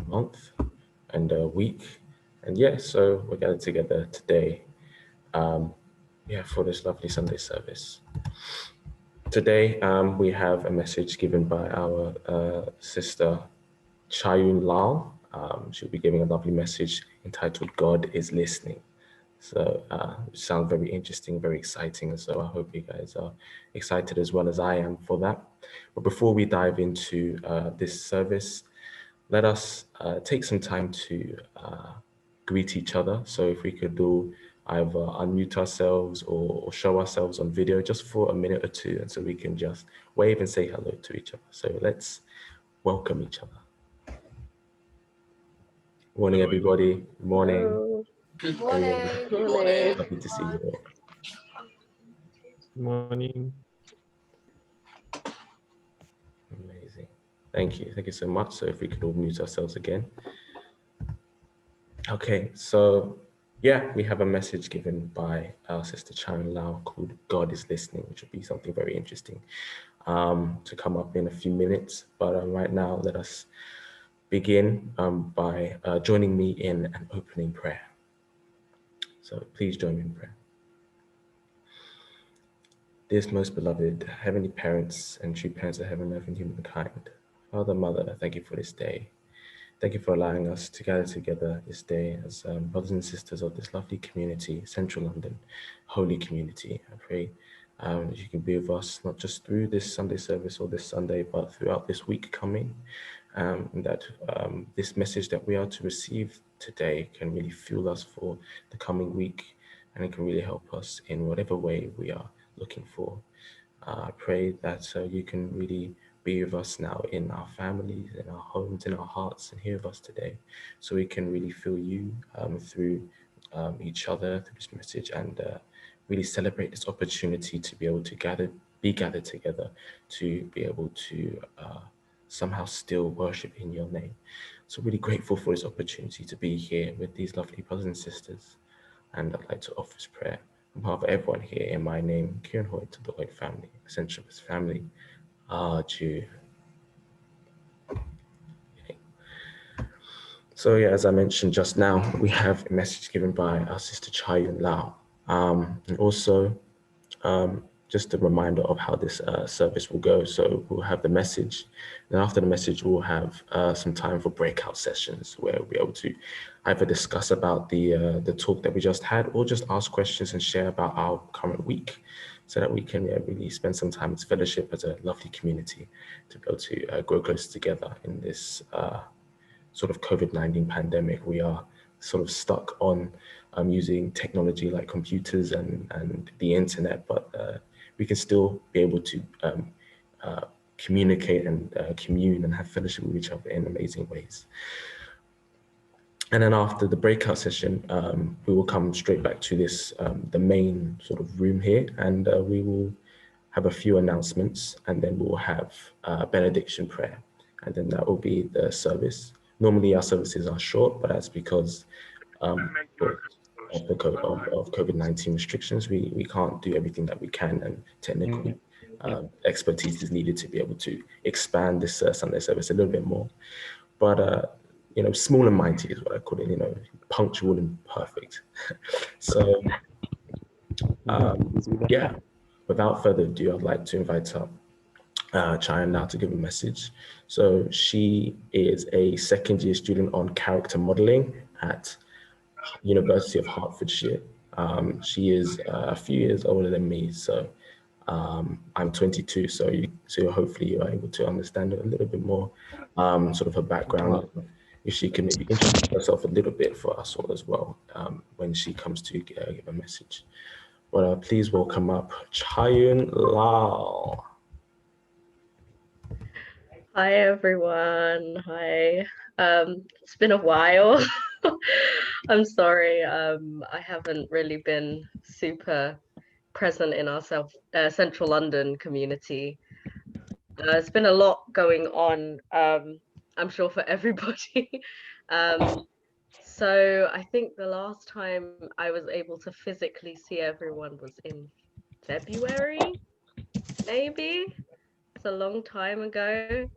month and week. And yeah, so we're gathered together today, um, for this lovely Sunday service. Today, we have a message given by our sister Eun Lal. She'll be giving a lovely message entitled "God is Listening." So it sounds very interesting, very exciting. So I hope you guys are excited as well as I am for that. But before we dive into this service, let us take some time to greet each other. So if we could do either unmute ourselves or show ourselves on video just for a minute or two, and so we can just wave and say hello to each other. So let's welcome each other. Morning, everybody. Morning. Hello. Good Morning. Morning. Happy to see you all. morning. Amazing. Thank you. Thank you so much. So if we could all mute ourselves again. Okay, so yeah, we have a message given by our sister Chan Lau called God is Listening, which will be something very interesting to come up in a few minutes. But right now, let us begin by joining me in an opening prayer. So please join me in prayer. Dearest most beloved heavenly parents and true parents of heaven, earth, and humankind, Father, Mother, thank you for this day. Thank you for allowing us to gather together this day as brothers and sisters of this lovely community, Central London, holy community. I pray that you can be with us not just through this Sunday service or this Sunday, but throughout this week coming, and that this message that we are to receive today can really fuel us for the coming week, and it can really help us in whatever way we are looking for. I pray that you can really be with us now in our families, in our homes, in our hearts, and here with us today, so we can really feel you through each other, through this message, and really celebrate this opportunity to be able to be gathered together, to be able to somehow still worship in your name. So really grateful for this opportunity to be here with these lovely brothers and sisters, and I'd like to offer this prayer on behalf of everyone here in my name, Kieran Hoyt, to the Hoyt family, Essentialist family. Jew. Okay. So yeah, as I mentioned just now, we have a message given by our sister Chai Yun Lao. And also just a reminder of how this service will go. So we'll have the message, and after the message, we'll have some time for breakout sessions where we'll be able to either discuss about the talk that we just had, or just ask questions and share about our current week, so that we can really spend some time as fellowship as a lovely community to be able to grow closer together in this sort of COVID-19 pandemic. We are sort of stuck on using technology like computers and the internet, but we can still be able to communicate and commune and have fellowship with each other in amazing ways. And then after the breakout session, we will come straight back to this, the main sort of room here, and we will have a few announcements, and then we'll have benediction prayer, and then that will be the service. Normally our services are short, but that's because of of COVID-19 restrictions, we can't do everything that we can, and technical expertise is needed to be able to expand this Sunday service a little bit more. But small and mighty is what I call it, punctual and perfect. So yeah, without further ado, I'd like to invite up China now to give a message. So she is a second year student on character modeling at University of Hertfordshire. She is a few years older than me, so I'm 22. So hopefully you are able to understand a little bit more, sort of her background. If she can maybe introduce herself a little bit for us all as well, when she comes to give a message. But please welcome up Chayun Lal. Hi everyone. Hi. It's been a while. I'm sorry. I haven't really been super present in our Central London community. It's been a lot going on. I'm sure for everybody. So I think the last time I was able to physically see everyone was in February, maybe. It's a long time ago.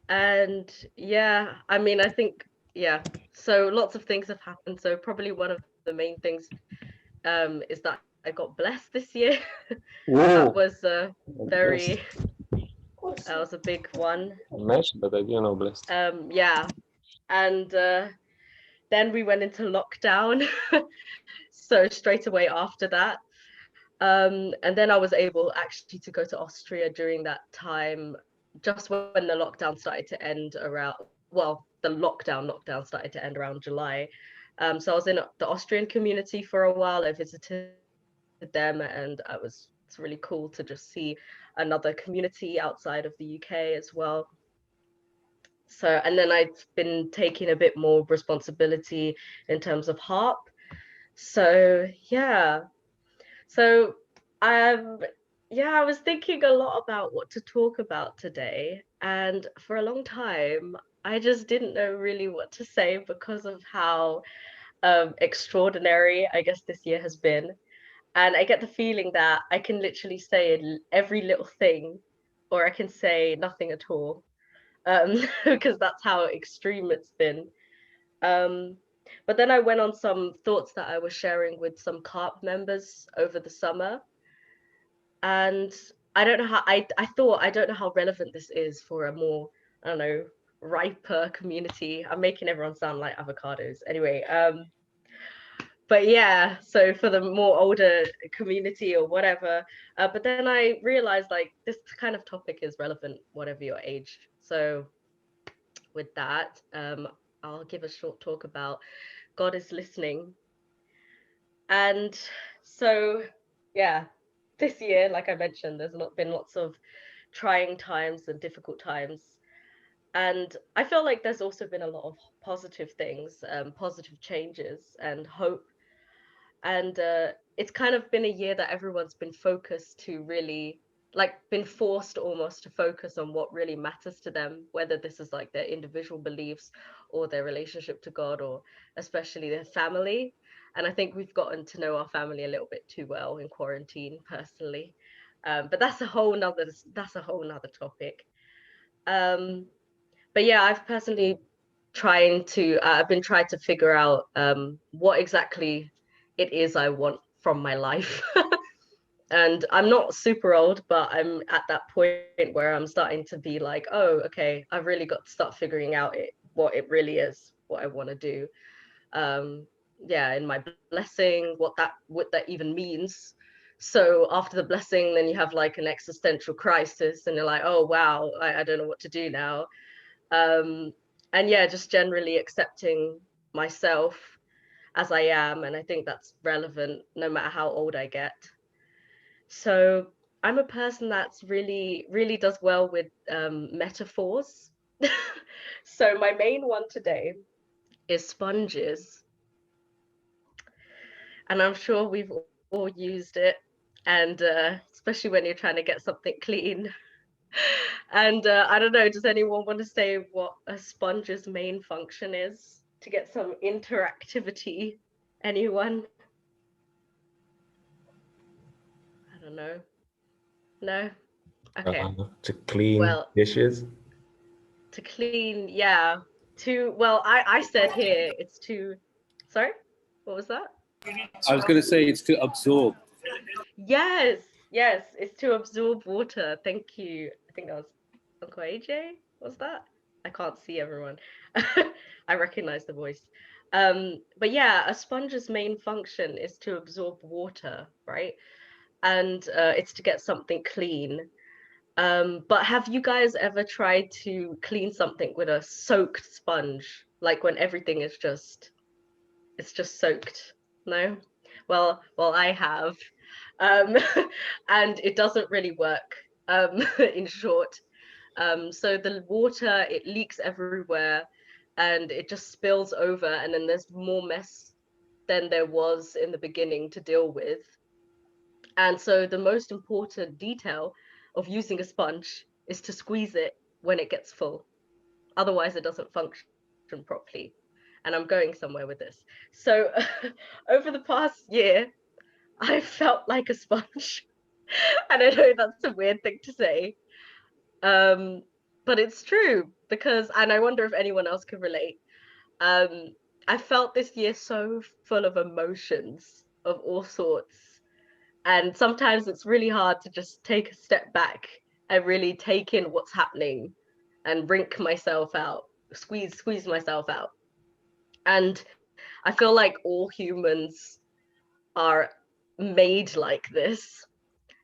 And yeah, I mean, I think, yeah, so lots of things have happened. So probably one of the main things is that I got blessed this year. That Whoa, was blessed. very, that was a big one. ماشي, but I didn't know blessed. Yeah, and then we went into lockdown. So straight away after that. And then I was able actually to go to Austria during that time, just when the lockdown started to end around, well, the lockdown started to end around July. So I was in the Austrian community for a while. I visited them, and it's really cool to just see another community outside of the UK as well. So, and then I've been taking a bit more responsibility in terms of harp. So yeah, so um yeah, I was thinking a lot about what to talk about today, and for a long time I just didn't know really what to say because of how extraordinary I guess this year has been. And I get the feeling that I can literally say every little thing, or I can say nothing at all, because that's how extreme it's been. Um, but then I went on some thoughts that I was sharing with some CARP members over the summer, and I don't know how I thought I don't know how relevant this is for a more, I don't know, riper community. I'm making everyone sound like avocados. Anyway, but yeah, so for the more older community or whatever. But then I realized like this kind of topic is relevant whatever your age. So with that, I'll give a short talk about God is listening. And so yeah, this year, like I mentioned, there's not been lots of trying times and difficult times. And I feel like there's also been a lot of positive things, positive changes and hope. And it's kind of been a year that everyone's been focused to really, like, been forced almost to focus on what really matters to them, whether this is like their individual beliefs or their relationship to God, or especially their family. And I think we've gotten to know our family a little bit too well in quarantine personally. But that's a whole nother topic. um but yeah, I've personally I've been trying to figure out what exactly it is I want from my life. And I'm not super old, but I'm at that point where I'm starting to be like, oh, okay, I've really got to start figuring out what it really is, what I want to do. Um, yeah, in my blessing, what that even means. So after the blessing, then you have like an existential crisis, and you're like, oh wow, I don't know what to do now. um and yeah, just generally accepting myself as I am, and I think that's relevant no matter how old I get. So I'm a person that's really does well with metaphors. So my main one today is sponges, and I'm sure we've all used it, and especially when you're trying to get something clean. And I don't know, does anyone want to say what a sponge's main function is to get some interactivity? Anyone? I don't know. No? Okay. To clean Well, dishes. to clean, yeah. To, well, I said here it's to, sorry? What was that? I was gonna say it's to absorb. Yes, yes, it's to absorb water. Thank you. I think that was Uncle AJ. Was that? I can't see everyone. I recognize the voice. But yeah, a sponge's main function is to absorb water, right? And it's to get something clean. But have you guys ever tried to clean something with a soaked sponge? Like when everything is just, it's just soaked? No? Well, I have. um, and it doesn't really work. In short, so the water, it leaks everywhere, and it just spills over, and then there's more mess than there was in the beginning to deal with. And so the most important detail of using a sponge is to squeeze it when it gets full. Otherwise, it doesn't function properly. And I'm going somewhere with this. So over the past year, I felt like a sponge. And I know that's a weird thing to say. Um, but it's true because, and I wonder if anyone else can relate. Um, I felt this year so full of emotions of all sorts. And sometimes it's really hard to just take a step back and really take in what's happening and rink myself out, squeeze myself out. And I feel like all humans are made like this.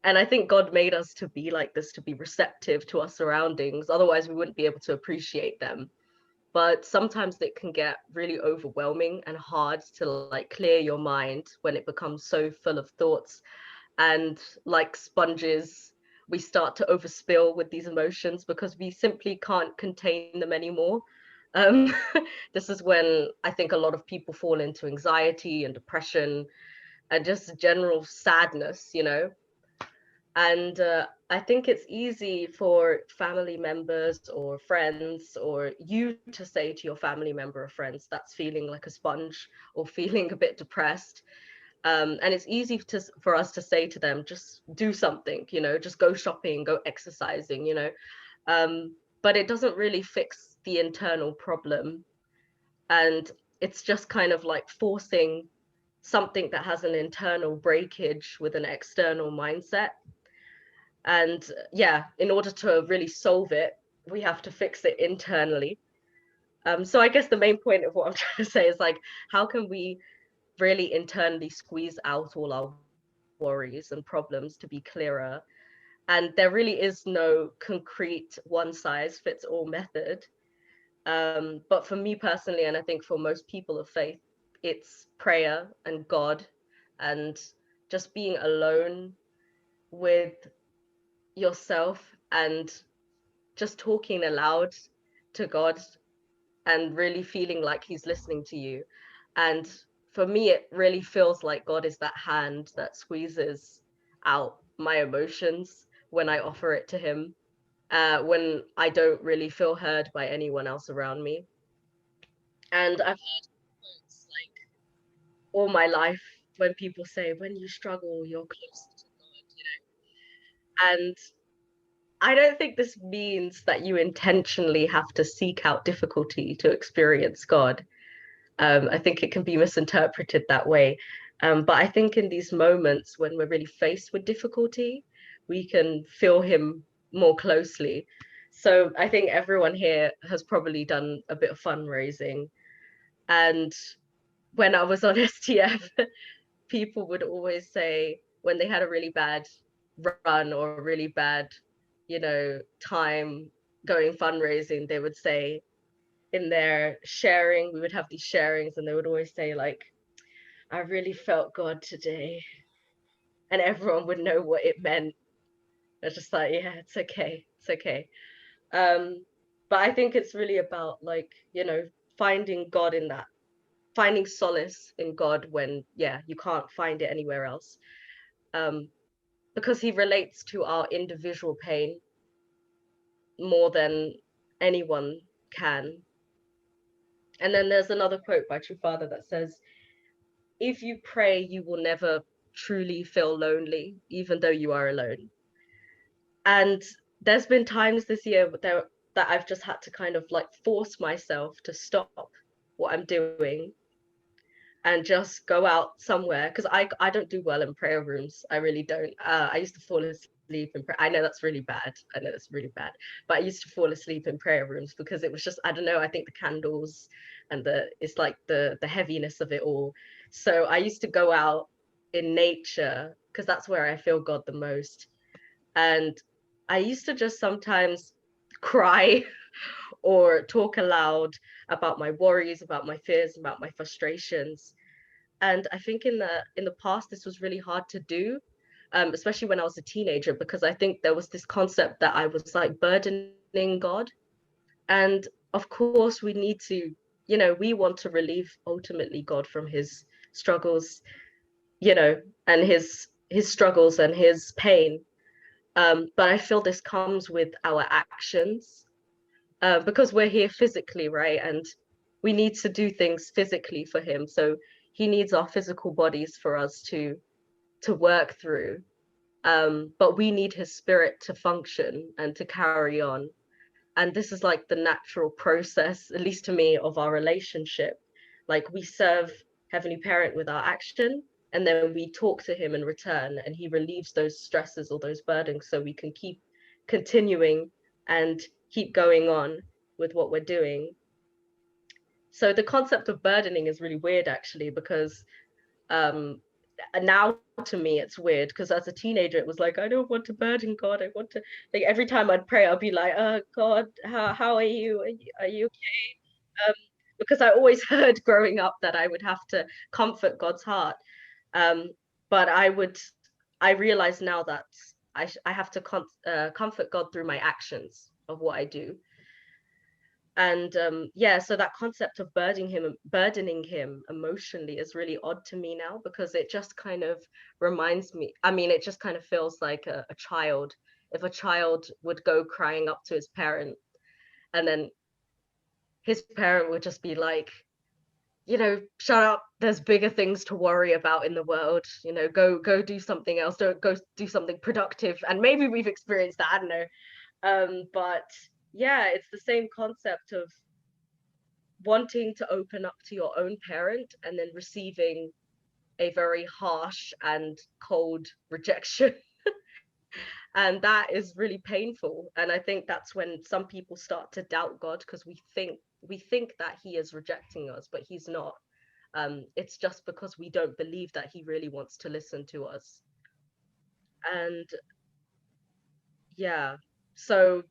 And I think God made us to be like this, to be receptive to our surroundings. Otherwise, we wouldn't be able to appreciate them. But sometimes it can get really overwhelming and hard to like clear your mind when it becomes so full of thoughts. And like sponges, we start to overspill with these emotions because we simply can't contain them anymore. Um, this is when I think a lot of people fall into anxiety and depression and just general sadness, you know. And I think it's easy for family members or friends or you to say to your family member or friends that's feeling like a sponge or feeling a bit depressed. And it's easy for us to say to them, just do something, you know, just go shopping, go exercising, you know. But it doesn't really fix the internal problem. And it's just kind of like forcing something that has an internal breakage with an external mindset. And yeah, in order to really solve it, we have to fix it internally. So I guess the main point of what I'm trying to say is like, how can we really internally squeeze out all our worries and problems to be clearer? And there really is no concrete one size fits all method. But for me personally, and I think for most people of faith, it's prayer and God and just being alone with yourself and just talking aloud to God and really feeling like he's listening to you. And for me, it really feels like God is that hand that squeezes out my emotions when I offer it to him, when I don't really feel heard by anyone else around me. And I've heard quotes like all my life when people say, when you struggle, you're closer to God, you know? And I don't think this means that you intentionally have to seek out difficulty to experience God. I think it can be misinterpreted that way. But I think in these moments when we're really faced with difficulty, we can feel him more closely. So I think everyone here has probably done a bit of fundraising. And when I was on STF, people would always say when they had a really bad run or a really bad, you know, time going fundraising, they would say in their sharing, we would have these sharings, and they would always say, like, I really felt God today. And everyone would know what it meant. It's just like, yeah, it's okay. It's okay. Um, but I think it's really about like, you know, finding God in that, finding solace in God when, yeah, you can't find it anywhere else. Um, because he relates to our individual pain more than anyone can. And then there's another quote by True Father that says, if you pray, you will never truly feel lonely, even though you are alone. And there's been times this year that I've just had to kind of like force myself to stop what I'm doing and just go out somewhere because I don't do well in prayer rooms. I really don't. I used to fall asleep in prayer. I know that's really bad. I know that's really bad. But I used to fall asleep in prayer rooms because it was just, I don't know, I think the candles and it's like the heaviness of it all. So I used to go out in nature because that's where I feel God the most. And I used to just sometimes cry or talk aloud about my worries, about my fears, about my frustrations. And I think in the past this was really hard to do, especially when I was a teenager, because I think there was this concept that I was like burdening God. And of course we need to, you know, we want to relieve ultimately God from his struggles, you know, and his struggles and his pain. But I feel this comes with our actions, because we're here physically, right? And we need to do things physically for him. So he needs our physical bodies for us to work through. But we need his spirit to function and to carry on. and this is like the natural process, at least to me, of our relationship. Like we serve Heavenly Parent with our action, and then we talk to him in return, and he relieves those stresses or those burdens so we can keep continuing and keep going on with what we're doing. So the concept of burdening is really weird actually, because um now to me it's weird, because as a teenager it was like, I don't want to burden God, I want to, like, every time I'd pray I'd be like, God, how are you, are you okay? Because I always heard growing up that I would have to comfort God's heart. um but I realize now that I have to comfort God through my actions of what I do. And yeah, so that concept of burdening him emotionally is really odd to me now, because it just kind of reminds me, I mean, it just kind of feels like a child, if a child would go crying up to his parent, and then his parent would just be like, shut up, there's bigger things to worry about in the world, go do something else, don't go do something productive. And maybe we've experienced that, I don't know. But yeah, it's the same concept of wanting to open up to your own parent and then receiving a very harsh and cold rejection. And that is really painful. And I think that's when some people start to doubt God, because we think that he is rejecting us, but he's not. It's just because we don't believe that he really wants to listen to us. And yeah, so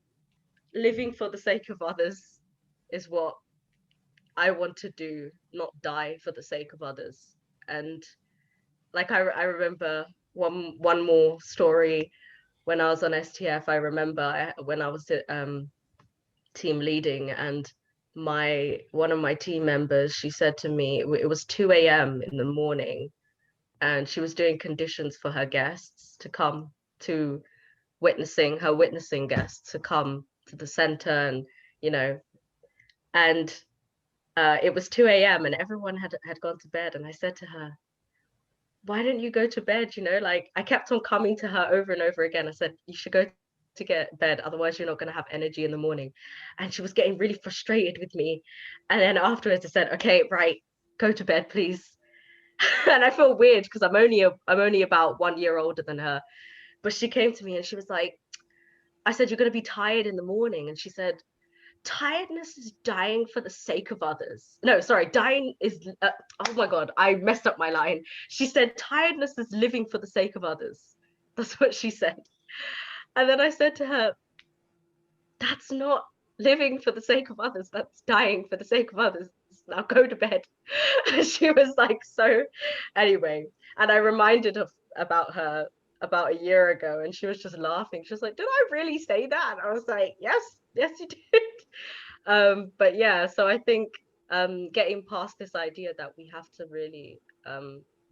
living for the sake of others is what I want to do, not die for the sake of others. And like I remember one more story. When I was on STF, I remember when I was team leading, and one of my team members, she said to me, it was 2 a.m. in the morning, and she was doing conditions for her guests to come to witnessing guests to come to the center, and you know and it was 2 a.m. and everyone had gone to bed, and I said to her, why didn't you go to bed? Like, I kept on coming to her over and over again. I said, you should go to get bed, otherwise you're not going to have energy in the morning. And she was getting really frustrated with me. And then afterwards I said, okay, right, go to bed, please. And I feel weird because I'm only about 1 year older than her. But she came to me and she was like, I said, you're going to be tired in the morning. And she said, tiredness is dying for the sake of others. No, sorry, dying is, oh my God, I messed up my line. She said, tiredness is living for the sake of others. That's what she said. And then I said to her, that's not living for the sake of others, that's dying for the sake of others. Now go to bed. And she was like, so anyway, and I reminded her about her about a year ago, and she was just laughing. She was like, did I really say that? And I was like, yes, you did. But yeah, so I think getting past this idea that we have to really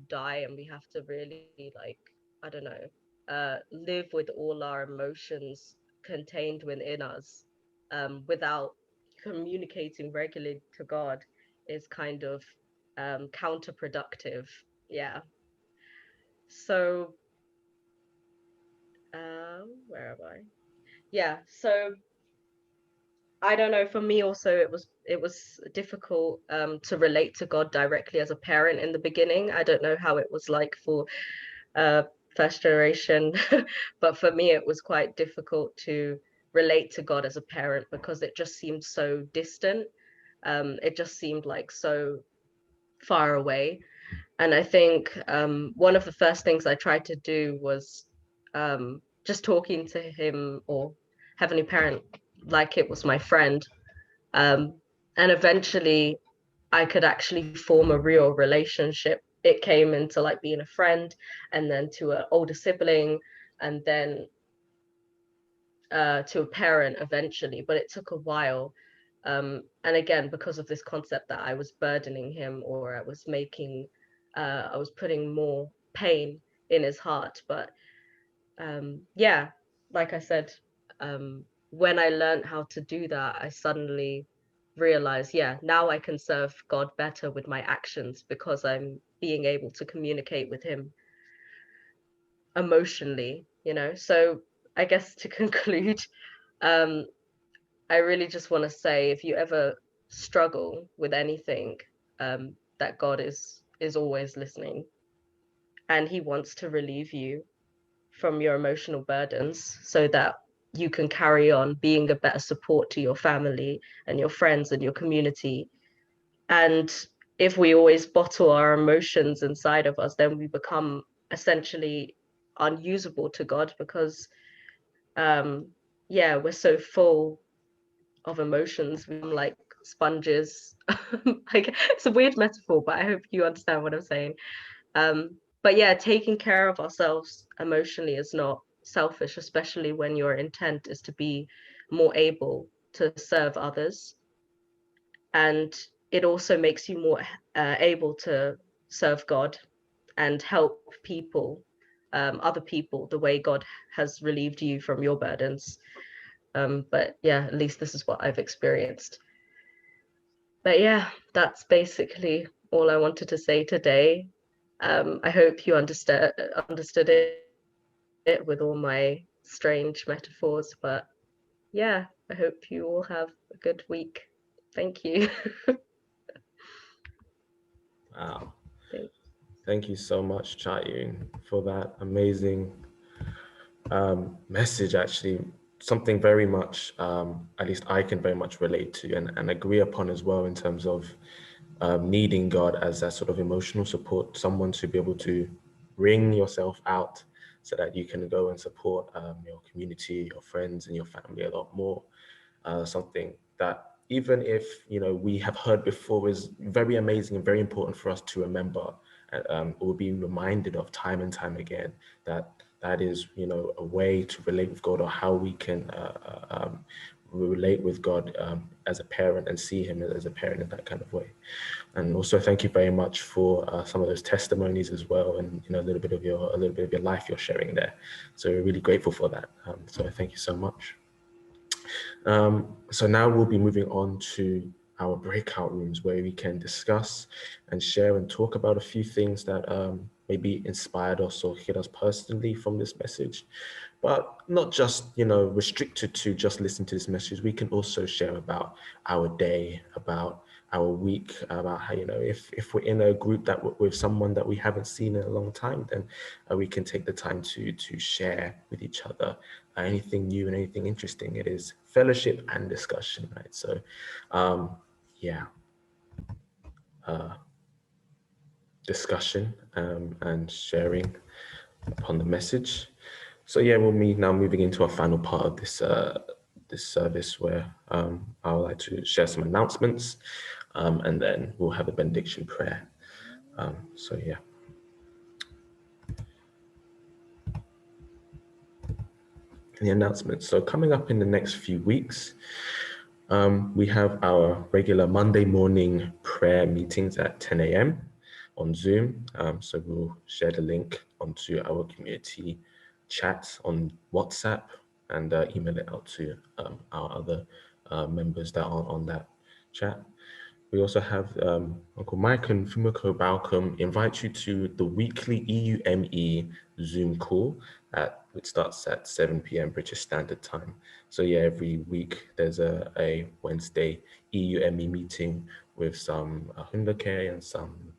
die, and we have to really, like, I don't know, live with all our emotions contained within us, without communicating regularly to God, is kind of counterproductive. Yeah. So where am I? Yeah, so I don't know, for me also it was difficult to relate to God directly as a parent in the beginning. I don't know how it was like for uh first generation, but for me it was quite difficult to relate to God as a parent, because it just seemed so distant. It just seemed like so far away. And I think one of the first things I tried to do was just talking to him, or Heavenly Parent, like it was my friend. um, and eventually I could actually form a real relationship. It came into like being a friend, and then to an older sibling, and then to a parent eventually, but it took a while. And again, because of this concept that I was burdening him, or I was putting more pain in his heart. But yeah, like I said, when I learned how to do that, I suddenly realized, yeah, now I can serve God better with my actions, because I'm being able to communicate with him emotionally. So I guess to conclude, um, I really just want to say, if you ever struggle with anything, that God is always listening, and he wants to relieve you from your emotional burdens so that you can carry on being a better support to your family and your friends and your community. And if we always bottle our emotions inside of us, then we become essentially unusable to God, because yeah, we're so full of emotions. We're like sponges. Like, it's a weird metaphor, but I hope you understand what I'm saying. But yeah, taking care of ourselves emotionally is not selfish, especially when your intent is to be more able to serve others. And it also makes you more able to serve God and help people, other people, the way God has relieved you from your burdens. But yeah, at least this is what I've experienced. But yeah, that's basically all I wanted to say today. I hope you understood it with all my strange metaphors. But yeah, I hope you all have a good week. Thank you. Wow. Thank Thank you so much, Chatun, for that amazing message. Actually, something very much, at least I can very much relate to and agree upon as well, in terms of needing God as that sort of emotional support, someone to be able to wring yourself out so that you can go and support your community, your friends, and your family a lot more. Something that, even if we have heard before, is very amazing and very important for us to remember, or be reminded of time and time again, that that is a way to relate with God, or how we can relate with God as a parent, and see him as a parent in that kind of way. And also thank you very much for some of those testimonies as well, and a little bit of your life you're sharing there. So we're really grateful for that. So thank you so much. So now we'll be moving on to our breakout rooms, where we can discuss and share and talk about a few things that maybe inspired us or hit us personally from this message. But not just restricted to just listen to this message. We can also share about our day, about our week, about how if we're in a group that with someone that we haven't seen in a long time, then we can take the time to share with each other anything new and anything interesting. It is fellowship and discussion, right? So yeah, discussion and sharing upon the message. So yeah, we'll be now moving into our final part of this service, where I would like to share some announcements, and then we'll have a benediction prayer. So yeah. The announcements. So coming up in the next few weeks, we have our regular Monday morning prayer meetings at 10 a.m. on Zoom. So we'll share the link onto our community chat on WhatsApp, and email it out to our other members that are on that chat. We also have Uncle Mike and Fumiko Balcom invite you to the weekly EUME Zoom call, which starts at 7 p.m. British Standard Time. So yeah, every week there's a Wednesday EUME meeting with some Hundake and some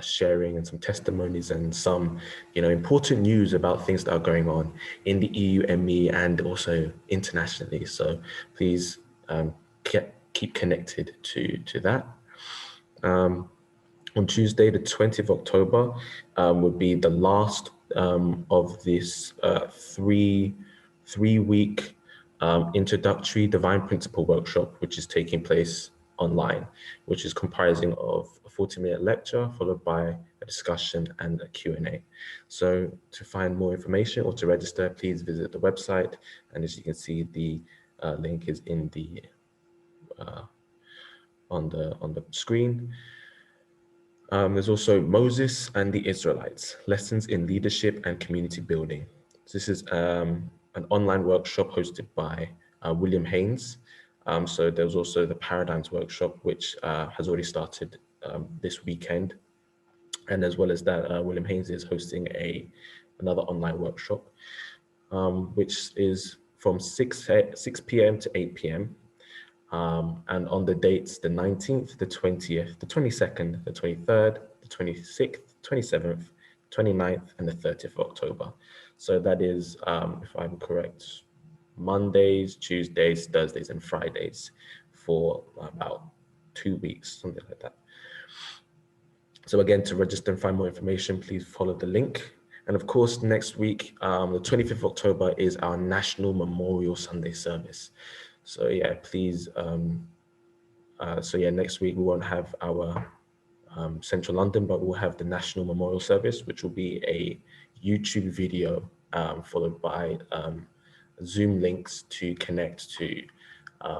sharing and some testimonies and some important news about things that are going on in the EUME and also internationally. So please keep connected to that. On Tuesday, the 20th of October, would be the last of this three-week introductory divine principle workshop, which is taking place online, which is comprising of a 40-minute lecture followed by a discussion and a Q&A. So to find more information or to register, please visit the website. And as you can see, the link is in the on the screen. There's also Moses and the Israelites, Lessons in Leadership and Community Building. This is an online workshop hosted by William Haynes. So there's also the Paradigms workshop, which has already started this weekend. And as well as that, William Haynes is hosting another online workshop, which is from 6 p.m. to 8 p.m. And on the dates, the 19th, the 20th, the 22nd, the 23rd, the 26th, 27th, 29th, and the 30th of October. So that is, if I'm correct, Mondays, Tuesdays, Thursdays, and Fridays for about 2 weeks, something like that. So again, to register and find more information, please follow the link. And of course, next week, the 25th of October is our National Memorial Sunday service. So yeah, please, next week we won't have our Central London, but we'll have the National Memorial Service, which will be a YouTube video followed by Zoom links to connect to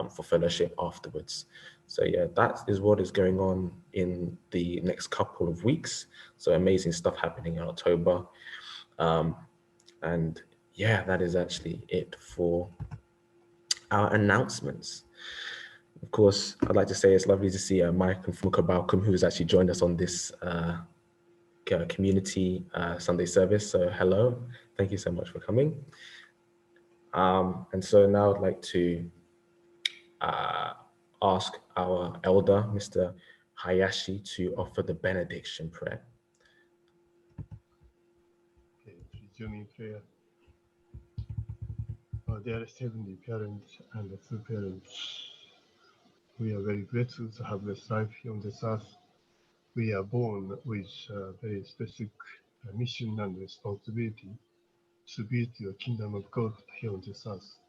for fellowship afterwards. So yeah, that is what is going on in the next couple of weeks. So amazing stuff happening in October. And yeah, that is actually it for our announcements. Of course, I'd like to say it's lovely to see Mike and Fumuka Balcom, who has actually joined us on this community Sunday service. So hello, thank you so much for coming. And so now I'd like to ask our elder, Mr. Hayashi, to offer the benediction prayer. Okay, please join me in prayer. Our dearest Heavenly Parents and the true parents, we are very grateful to have this life here on this earth. We are born with a very specific mission and responsibility to build your kingdom of God here on this earth.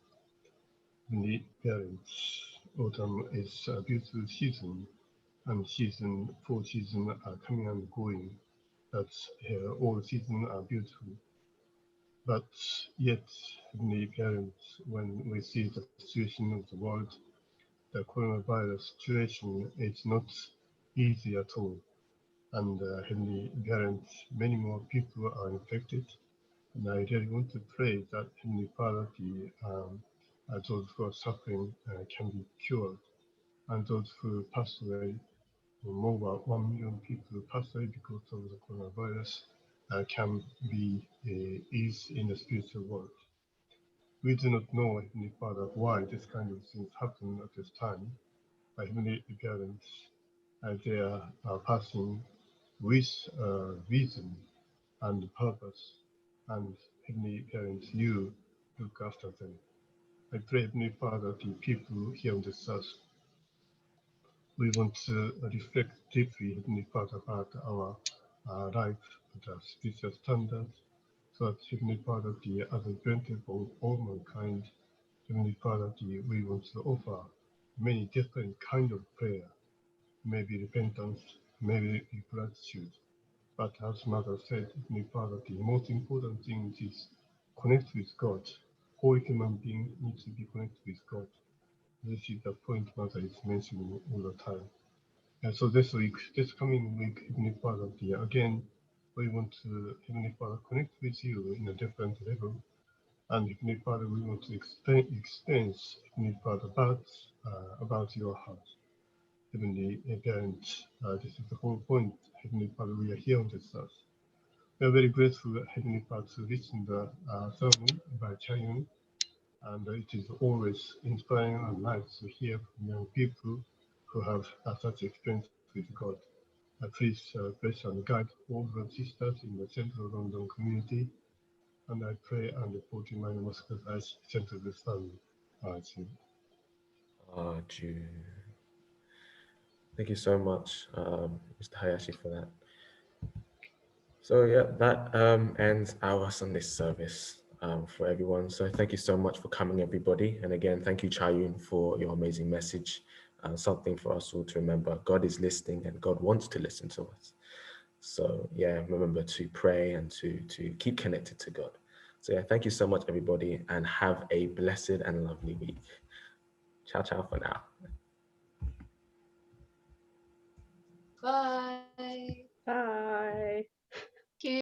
Heavenly Parents, autumn is a beautiful season, and four seasons are coming and going. That's all seasons are beautiful. But yet, Heavenly Parents, when we see the situation of the world, the coronavirus situation is not easy at all. And Heavenly Parents, many more people are infected. And I really want to pray that Heavenly Father, those who are suffering can be cured. And those who pass away, more than 1 million people pass away because of the coronavirus, can be eased in the spiritual world. We do not know, Heavenly Father, why this kind of things happen at this time. But Heavenly Parents, they are passing with reason and purpose. And Heavenly Parents, you look after them. I pray, Heavenly Father, the people here on this earth, we want to reflect deeply, Heavenly Father, about our life, the spiritual standards, so that Heavenly Father, the other benefit of all mankind, Heavenly Father, we want to offer many different kind of prayer, maybe repentance, maybe gratitude. But as Mother said, Heavenly Father, the most important thing is connect with God. All human beings need to be connected with God. This is the point Mother is mentioning all the time. And so this coming week, Heavenly Father, again, we want to, Heavenly Father, connect with you in a different level. And Heavenly Father, we want to experience, Heavenly Father, about your heart. Heavenly Parents, this is the whole point. Heavenly Father, we are here on this earth. We are very grateful, Heavenly Father, to listen to the sermon by Chayun, and it is always inspiring and nice to hear from young people who have such experience with God. Please bless and guide all the sisters in the Central London community, and I pray and put in my Moscow as Central this family. Thank you so much, Mr. Hayashi, for that. So yeah, that ends our Sunday service for everyone. So thank you so much for coming, everybody. And again, thank you, Chayun, for your amazing message. Something for us all to remember. God is listening and God wants to listen to us. So yeah, remember to pray and to keep connected to God. So yeah, thank you so much, everybody, and have a blessed and lovely week. Ciao, ciao for now. Bye. Bye.